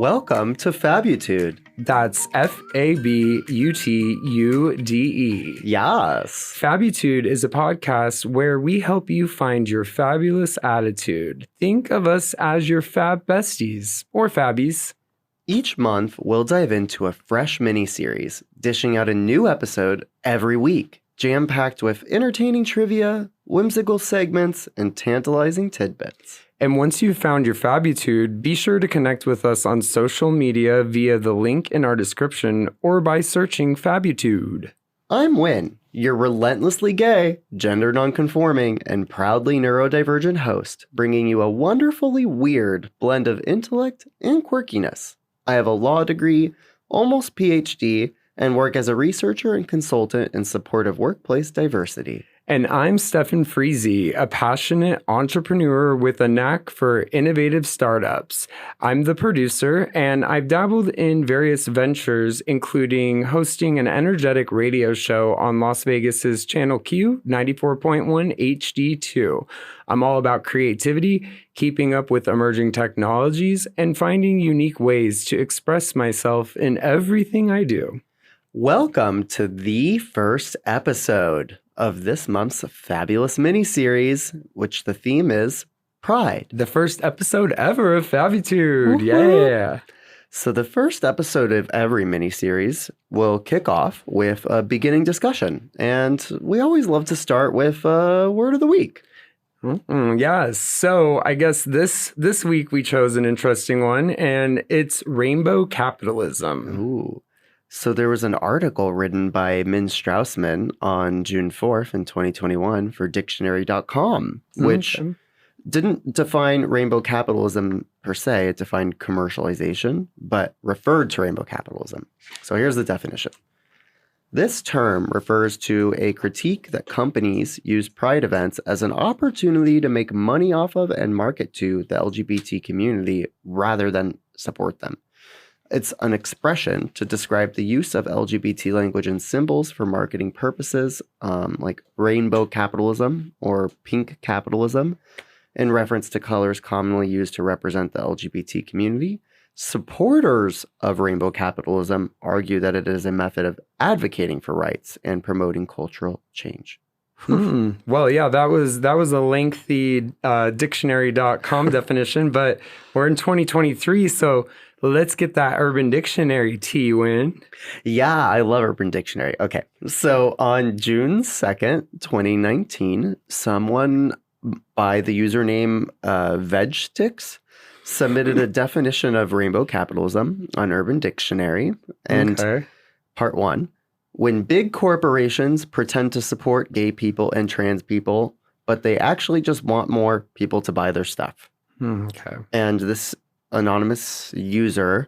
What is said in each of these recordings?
Welcome to Fabutude. That's Fabutude. Yes. Fabutude is a podcast where we help you find your fabulous attitude. Think of us as your fab besties or fabbies. Each month, we'll dive into a fresh mini-series, dishing out a new episode every week, jam-packed with entertaining trivia, whimsical segments, and tantalizing tidbits. And once you've found your Fabutude, be sure to connect with us on social media via the link in our description or by searching Fabutude. I'm Wynn, your relentlessly gay, gender nonconforming, and proudly neurodivergent host, bringing you a wonderfully weird blend of intellect and quirkiness. I have a law degree, almost PhD, and work as a researcher and consultant in support of workplace diversity. And I'm Stephan Freezy, a passionate entrepreneur with a knack for innovative startups. I'm the producer, and I've dabbled in various ventures, including hosting an energetic radio show on Las Vegas's Channel Q 94.1 HD2. I'm all about creativity, keeping up with emerging technologies, and finding unique ways to express myself in everything I do. Welcome to the first episode of this month's fabulous mini-series, which the theme is Pride. The first episode ever of Fabutude. Yeah. So the first episode of every mini-series will kick off with a beginning discussion. And we always love to start with a word of the week. Yeah, so I guess this week we chose an interesting one, and it's rainbow capitalism. Ooh. So there was an article written by Min Straussman on June 4th in 2021 for dictionary.com, which didn't define rainbow capitalism per se. It defined commercialization, but referred to rainbow capitalism. So here's the definition. This term refers to a critique that companies use pride events as an opportunity to make money off of and market to the LGBT community rather than support them. It's an expression to describe the use of LGBT language and symbols for marketing purposes, like rainbow capitalism or pink capitalism, in reference to colors commonly used to represent the LGBT community. Supporters of rainbow capitalism argue that it is a method of advocating for rights and promoting cultural change. Well, yeah, that was a lengthy dictionary.com definition, but we're in 2023, so let's get that Urban Dictionary tea, Wynn. Yeah, I love Urban Dictionary. Okay, so on June 2nd, 2019, someone by the username VegSticks submitted a definition of rainbow capitalism on Urban Dictionary. And part one, when big corporations pretend to support gay people and trans people, but they actually just want more people to buy their stuff. Okay. And this anonymous user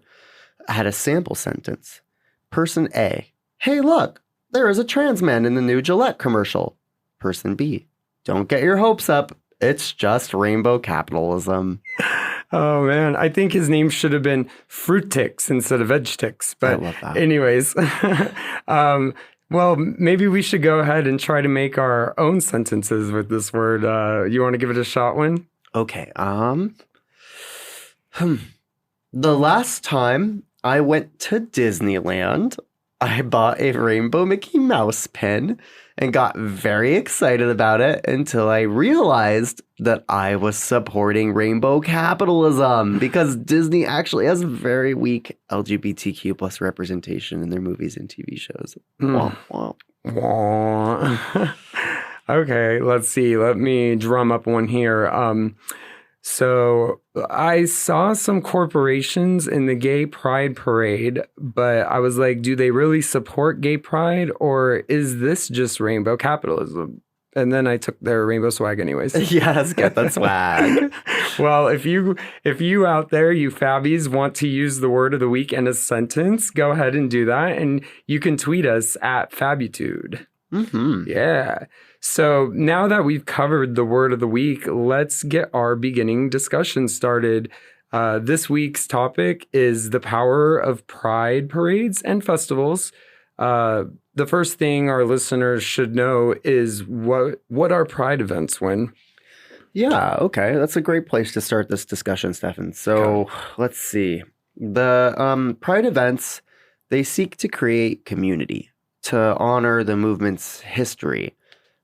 had a sample sentence. Person A, hey, look, there is a trans man in the new Gillette commercial. Person B, don't get your hopes up. It's just rainbow capitalism. Oh, man. I think his name should have been Fruitix instead of VegSticks. But I love that. Anyways, well, maybe we should go ahead and try to make our own sentences with this word. You want to give it a shot, Wynn? Okay. The last time I went to Disneyland, I bought a rainbow Mickey Mouse pin and got very excited about it until I realized that I was supporting rainbow capitalism because Disney actually has very weak LGBTQ plus representation in their movies and TV shows. Wah, wah. Wah. Okay, let's see. Let me drum up one here. So I saw some corporations in the gay pride parade, but I was like, do they really support gay pride, or is this just rainbow capitalism? And then I took their rainbow swag anyways. Yes, get that swag. Well, if you out there, you fabbies, want to use the word of the week in a sentence, go ahead and do that. And you can tweet us at Fabutude. Yeah. So now that we've covered the word of the week, let's get our beginning discussion started. This week's topic is the power of pride parades and festivals. The first thing our listeners should know is what are pride events, Wynn? Yeah, okay. That's a great place to start this discussion, Stephan. So let's see. The Pride events, they seek to create community, to honor the movement's history.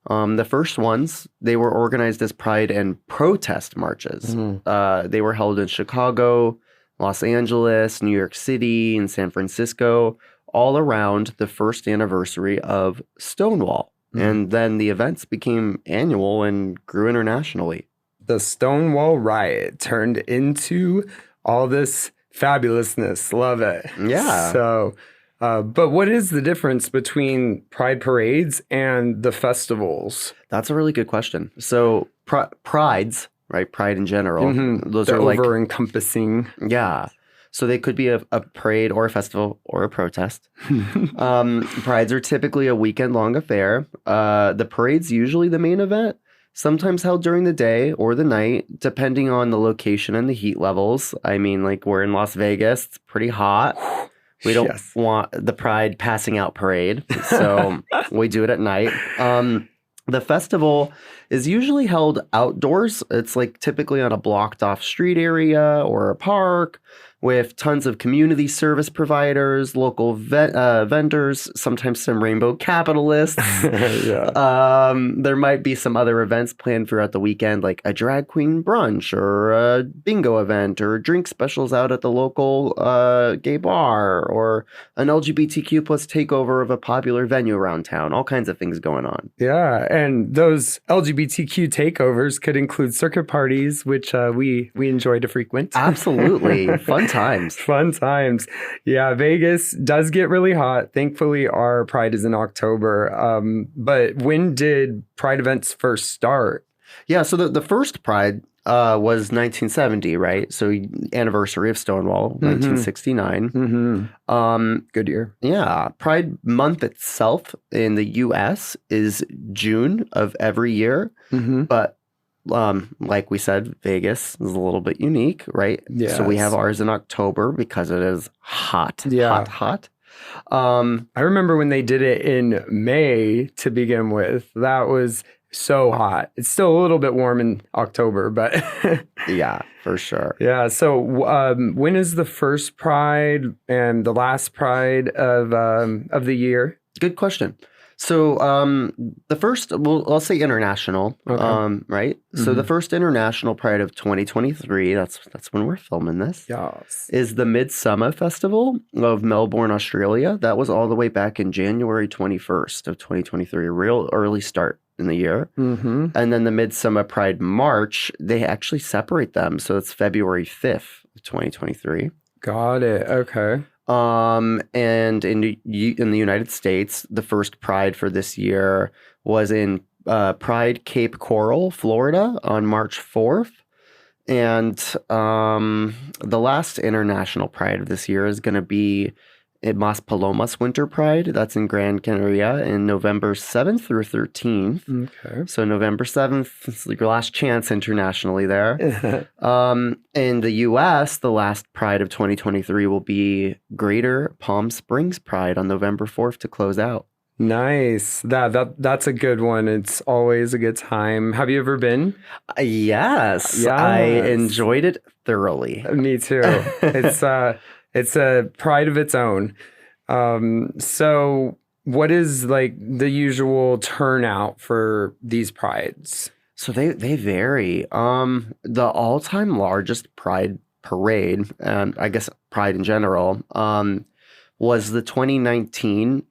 The first ones, they were organized as pride and protest marches. They were held in Chicago, Los Angeles, New York City, and San Francisco, all around the first anniversary of Stonewall. And then the events became annual and grew internationally. The Stonewall riot turned into all this fabulousness. Love it. Yeah. So, but what is the difference between pride parades and the festivals? That's a really good question. So prides, right? Pride in general. Those They're are like over-encompassing. Yeah. So they could be a parade or a festival or a protest. Prides are typically a weekend-long affair. The parade's usually the main event, sometimes held during the day or the night, depending on the location and the heat levels. I mean, like we're in Las Vegas. It's pretty hot. We don't want the Pride passing out parade. So we do it at night. The festival is usually held outdoors. It's like typically on a blocked off street area or a park with tons of community service providers, local vendors, sometimes some rainbow capitalists. There might be some other events planned throughout the weekend, like a drag queen brunch or a bingo event or drink specials out at the local gay bar or an LGBTQ plus takeover of a popular venue around town. All kinds of things going on. Yeah, and those LGBTQ takeovers could include circuit parties, which we enjoy to frequent. Absolutely. Fun times. Fun times. Yeah, Vegas does get really hot. Thankfully, our Pride is in October. But when did Pride events first start? Yeah, so the first Pride was 1970, right? So anniversary of Stonewall, 1969. Good year. Yeah. Pride Month itself in the U.S. is June of every year. But like we said, Vegas is a little bit unique, right? Yes. So we have ours in October because it is hot. Hot. I remember when they did it in May to begin with. That was so hot. It's still a little bit warm in October, but yeah, for sure. Yeah. So when is the first Pride and the last Pride of the year? Good question. So the first, well, I'll say international, right? So the first international Pride of 2023, that's when we're filming this, is the Midsummer Festival of Melbourne, Australia. That was all the way back in January 21st of 2023, a real early start in the year. And then the Midsummer Pride March, they actually separate them. So it's February 5th of 2023. Got it. Okay. And in the United States, the first Pride for this year was in Pride Cape Coral, Florida on March 4th. And the last international Pride of this year is going to be at Mas Palomas Winter Pride. That's in Gran Canaria in November 7th through 13th. Okay. So November 7th is your last chance internationally there. In the U.S., the last Pride of 2023 will be Greater Palm Springs Pride on November 4th to close out. Nice. That's a good one. It's always a good time. Have you ever been? Yes. I enjoyed it thoroughly. Me too. It's a pride of its own. So what is like the usual turnout for these prides? So they vary. The all-time largest Pride parade, and I guess Pride in general, was the 2019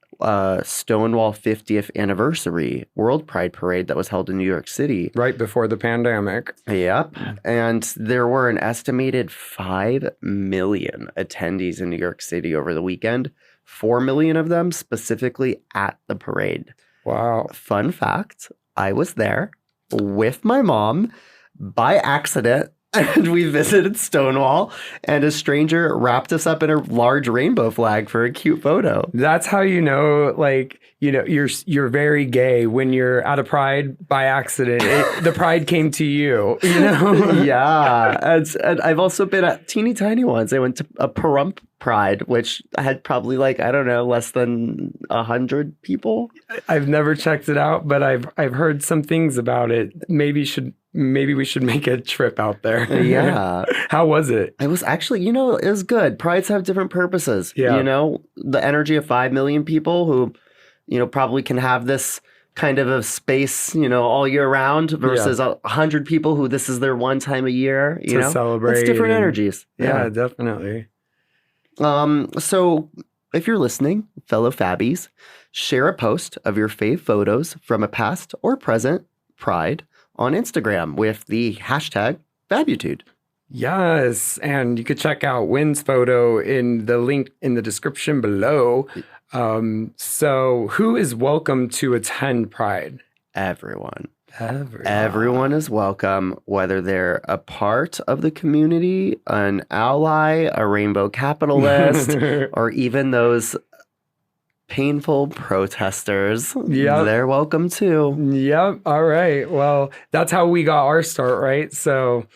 Stonewall 50th anniversary World Pride Parade that was held in New York City. Right before the pandemic. Yep. And there were an estimated 5 million attendees in New York City over the weekend. 4 million of them specifically at the parade. Wow. Fun fact, I was there with my mom by accident. And we visited Stonewall, and a stranger wrapped us up in a large rainbow flag for a cute photo. That's how you know, like, you know, you're very gay when you're at a Pride by accident. The Pride came to you, you know? Yeah. And I've also been at teeny tiny ones. I went to a Pahrump Pride, which had probably like, I don't know, less than 100 people. I've never checked it out, but I've heard some things about it. Maybe should maybe we should make a trip out there. Yeah. How was it? It was actually, it was good. Prides have different purposes. Yeah. The energy of 5 million people who, probably can have this kind of a space, all year round versus 100 people who this is their one time a year, to celebrate. It's different energies. Yeah, definitely. So if you're listening, fellow Fabbies, share a post of your fave photos from a past or present Pride on Instagram with the hashtag Fabitude. Yes, and you could check out Wynn's photo in the link in the description below. So who is welcome to attend Pride? Everyone. Everyone is welcome, whether they're a part of the community, an ally, a rainbow capitalist, or even those painful protesters. Yeah, they're welcome too. Yep. All right. Well, that's how we got our start, right? So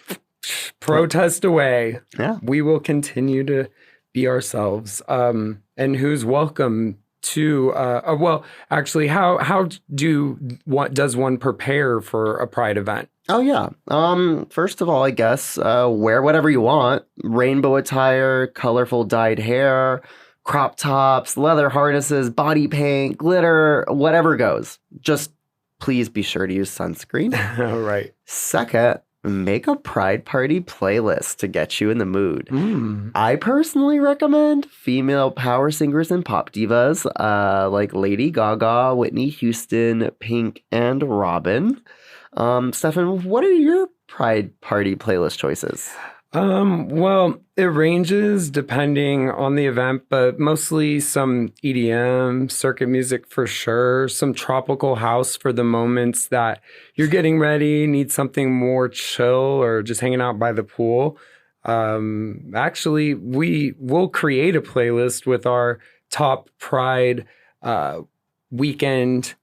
protest away. Yeah. We will continue to be ourselves. And who's welcome to well, actually, how does one prepare for a Pride event? Oh yeah. First of all, I guess wear whatever you want. Rainbow attire, colorful dyed hair, crop tops, leather harnesses, body paint, glitter, whatever goes. Just please be sure to use sunscreen. All right. Second, make a Pride Party playlist to get you in the mood. I personally recommend female power singers and pop divas like Lady Gaga, Whitney Houston, Pink, and Robin. Stephan, what are your Pride Party playlist choices? Well, it ranges depending on the event, but mostly some EDM, circuit music for sure, some tropical house for the moments that you're getting ready, need something more chill or just hanging out by the pool. Actually, we will create a playlist with our top Pride weekend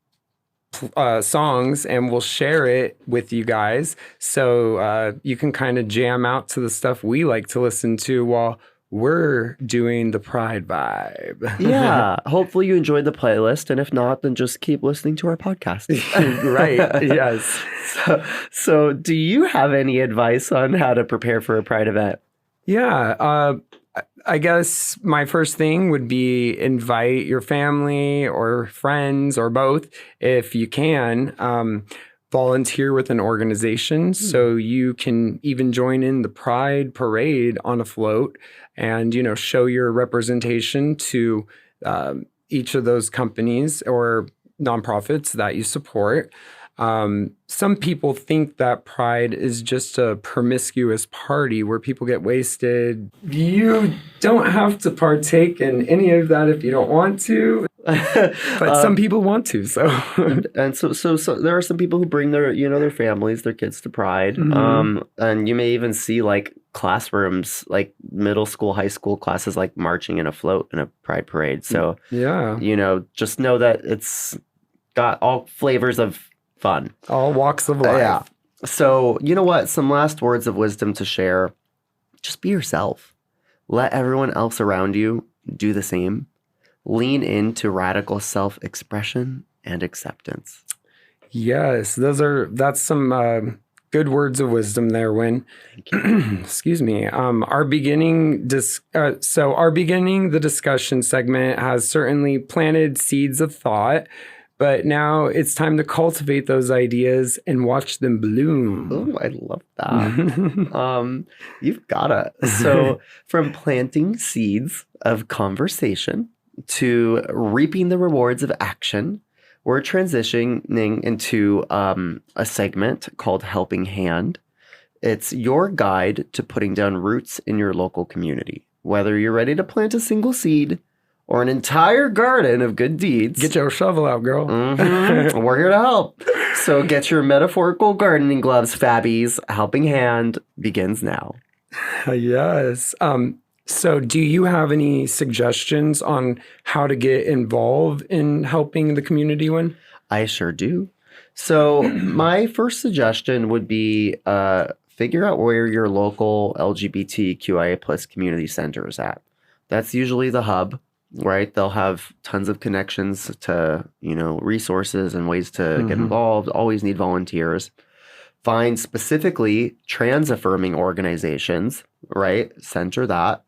songs, and we'll share it with you guys so you can kind of jam out to the stuff we like to listen to while we're doing the Pride vibe. Yeah, hopefully you enjoyed the playlist, and if not, then just keep listening to our podcast. Right, yes. So do you have any advice on how to prepare for a Pride event? Yeah, I guess my first thing would be invite your family or friends or both if you can. Volunteer with an organization so you can even join in the Pride parade on a float and, show your representation to each of those companies or nonprofits that you support. Some people think that Pride is just a promiscuous party where people get wasted. You don't have to partake in any of that if you don't want to, but some people want to. So there are some people who bring their families, their kids to Pride, and you may even see like classrooms, like middle school, high school classes, like marching in a float in a Pride parade. So just know that it's got all flavors of fun. All walks of life. Yeah. So, you know what? Some last words of wisdom to share. Just be yourself. Let everyone else around you do the same. Lean into radical self-expression and acceptance. Yes, that's some good words of wisdom there, Wynn. Thank you. Excuse me. Our beginning the discussion segment has certainly planted seeds of thought. But now it's time to cultivate those ideas and watch them bloom. Oh, I love that. You've got it. So from planting seeds of conversation to reaping the rewards of action, we're transitioning into a segment called Helping Hand. It's your guide to putting down roots in your local community. Whether you're ready to plant a single seed or an entire garden of good deeds. Get your shovel out, girl. We're here to help. So get your metaphorical gardening gloves, Fabbies. Helping Hand begins now. Yes. So do you have any suggestions on how to get involved in helping the community, Wynn? I sure do. So my first suggestion would be figure out where your local LGBTQIA plus community center is at. That's usually the hub. Right. They'll have tons of connections to, resources and ways to get involved. Always need volunteers. Find specifically trans-affirming organizations, right? Center that.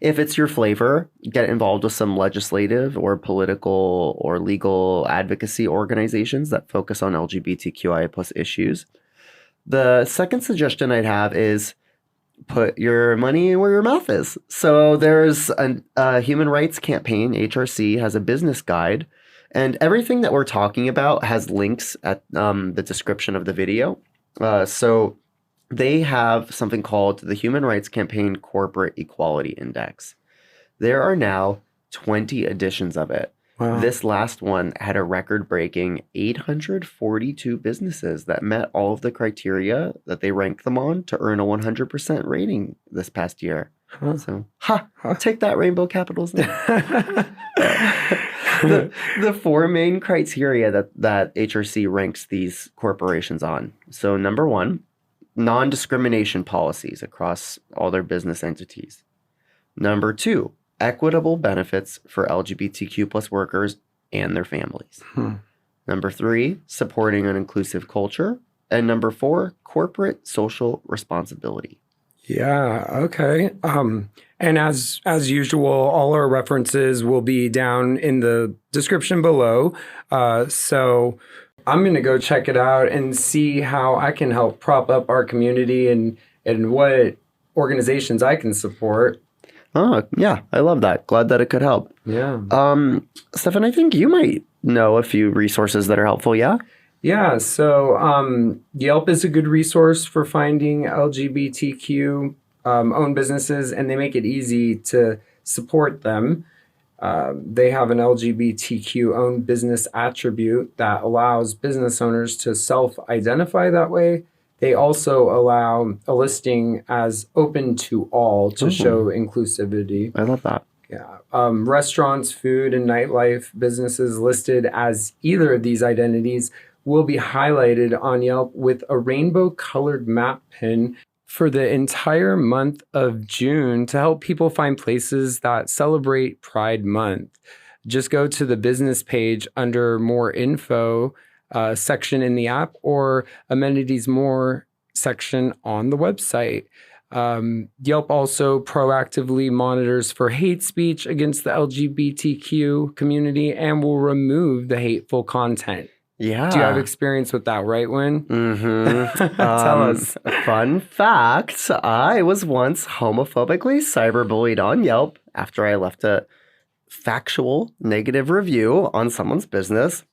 If it's your flavor, get involved with some legislative or political or legal advocacy organizations that focus on LGBTQIA plus issues. The second suggestion I'd have is put your money where your mouth is. So there's a human rights campaign, HRC, has a business guide, and everything that we're talking about has links at the description of the video. So they have something called the Human Rights Campaign Corporate Equality Index. There are now 20 editions of it. Wow. This last one had a record-breaking 842 businesses that met all of the criteria that they ranked them on to earn a 100% rating this past year. Huh. So, take that, rainbow capitalism. The four main criteria that HRC ranks these corporations on. So, number one, non-discrimination policies across all their business entities. Number two, equitable benefits for LGBTQ plus workers and their families. Number three, supporting an inclusive culture. And number four, corporate social responsibility. Yeah, okay. And as usual, all our references will be down in the description below. So I'm going to go check it out and see how I can help prop up our community and what organizations I can support. Oh, yeah, I love that. Glad that it could help. Yeah. Stephan, I think you might know a few resources that are helpful, yeah? Yeah, so Yelp is a good resource for finding LGBTQ owned businesses, and they make it easy to support them. They have an LGBTQ owned business attribute that allows business owners to self-identify that way. They also allow a listing as open to all to show inclusivity. I love that. Yeah. Restaurants, food, and nightlife businesses listed as either of these identities will be highlighted on Yelp with a rainbow-colored map pin for the entire month of June to help people find places that celebrate Pride Month. Just go to the business page under More Info section in the app or Amenities More section on the website. Yelp also proactively monitors for hate speech against the LGBTQ community and will remove the hateful content. Yeah. Do you have experience with that, right, Wynn? Mm-hmm. Tell us. Fun fact, I was once homophobically cyberbullied on Yelp after I left a factual negative review on someone's business.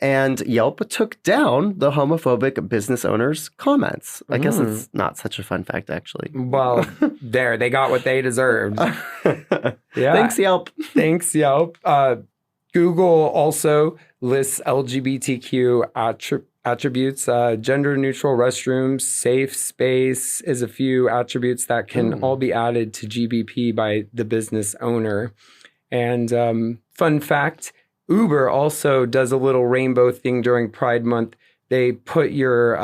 And Yelp took down the homophobic business owner's comments. I guess it's not such a fun fact, actually. Well, they got what they deserved. Yeah. Thanks, Yelp. Thanks, Yelp. Google also lists LGBTQ attributes. Gender-neutral restrooms, safe space is a few attributes that can all be added to GBP by the business owner. And fun fact, Uber also does a little rainbow thing during Pride Month. They put your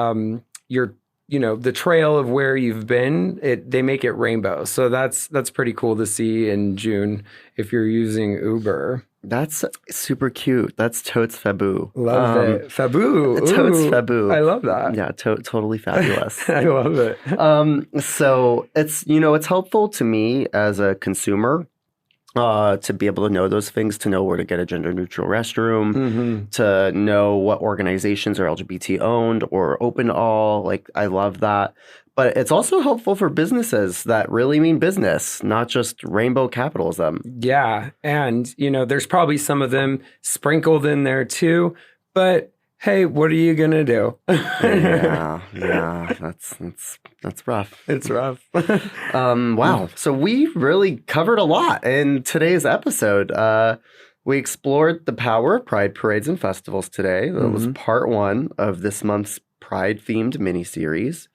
the trail of where you've been. They make it rainbow. So that's pretty cool to see in June if you're using Uber. That's super cute. That's totes faboo. Love it. Faboo. Totes faboo. I love that. Yeah, totally fabulous. I love it. So it's helpful to me as a consumer to be able to know those things, to know where to get a gender neutral restroom, to know what organizations are LGBT owned or open to all. Like, I love that. But it's also helpful for businesses that really mean business, not just rainbow capitalism. Yeah. And, there's probably some of them sprinkled in there too. But hey, what are you going to do? Yeah. That's rough. It's rough. Wow. So we really covered a lot in today's episode. We explored the power of Pride parades and festivals today. That was part one of this month's Pride-themed miniseries.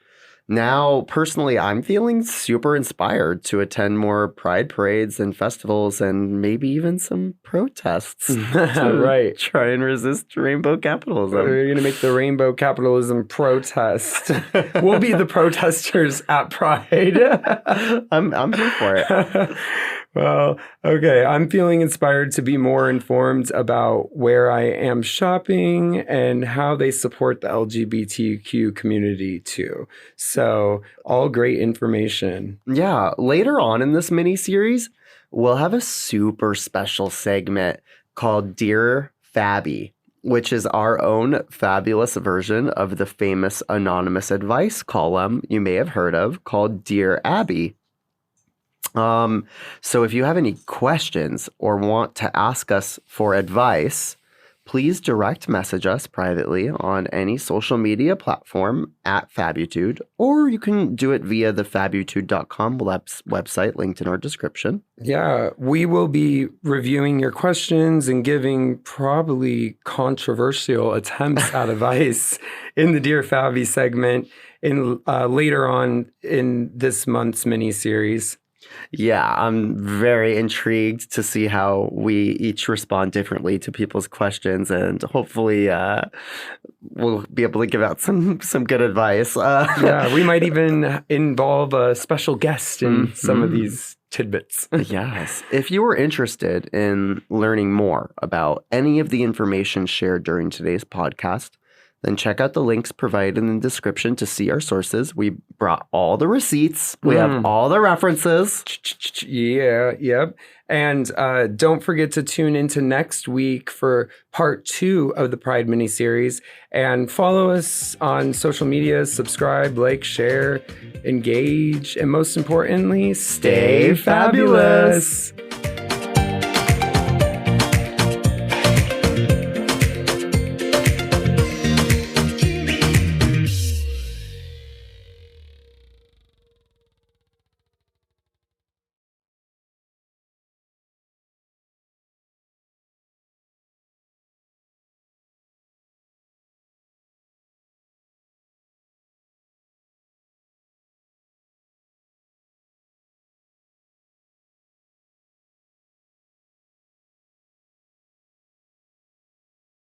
Now, personally, I'm feeling super inspired to attend more Pride parades and festivals and maybe even some protests. Right. Try and resist rainbow capitalism. We're going to make the rainbow capitalism protest. We'll be the protesters at Pride. I'm here for it. Well, okay. I'm feeling inspired to be more informed about where I am shopping and how they support the LGBTQ community too. So, all great information. Yeah. Later on in this mini series, we'll have a super special segment called Dear Fabby, which is our own fabulous version of the famous anonymous advice column you may have heard of called Dear Abby. So if you have any questions or want to ask us for advice, please direct message us privately on any social media platform at Fabutude, or you can do it via the fabutude.com website linked in our description. Yeah, we will be reviewing your questions and giving probably controversial attempts at advice in the Dear Fabi segment in later on in this month's mini-series. Yeah, I'm very intrigued to see how we each respond differently to people's questions, and hopefully we'll be able to give out some good advice. Yeah, we might even involve a special guest in some of these tidbits. Yes. If you are interested in learning more about any of the information shared during today's podcast, then check out the links provided in the description to see our sources. We brought all the receipts. We have all the references. Yeah, yep. And don't forget to tune into next week for part 2 of the Pride mini-series. And follow us on social media, subscribe, like, share, engage, and most importantly, stay fabulous.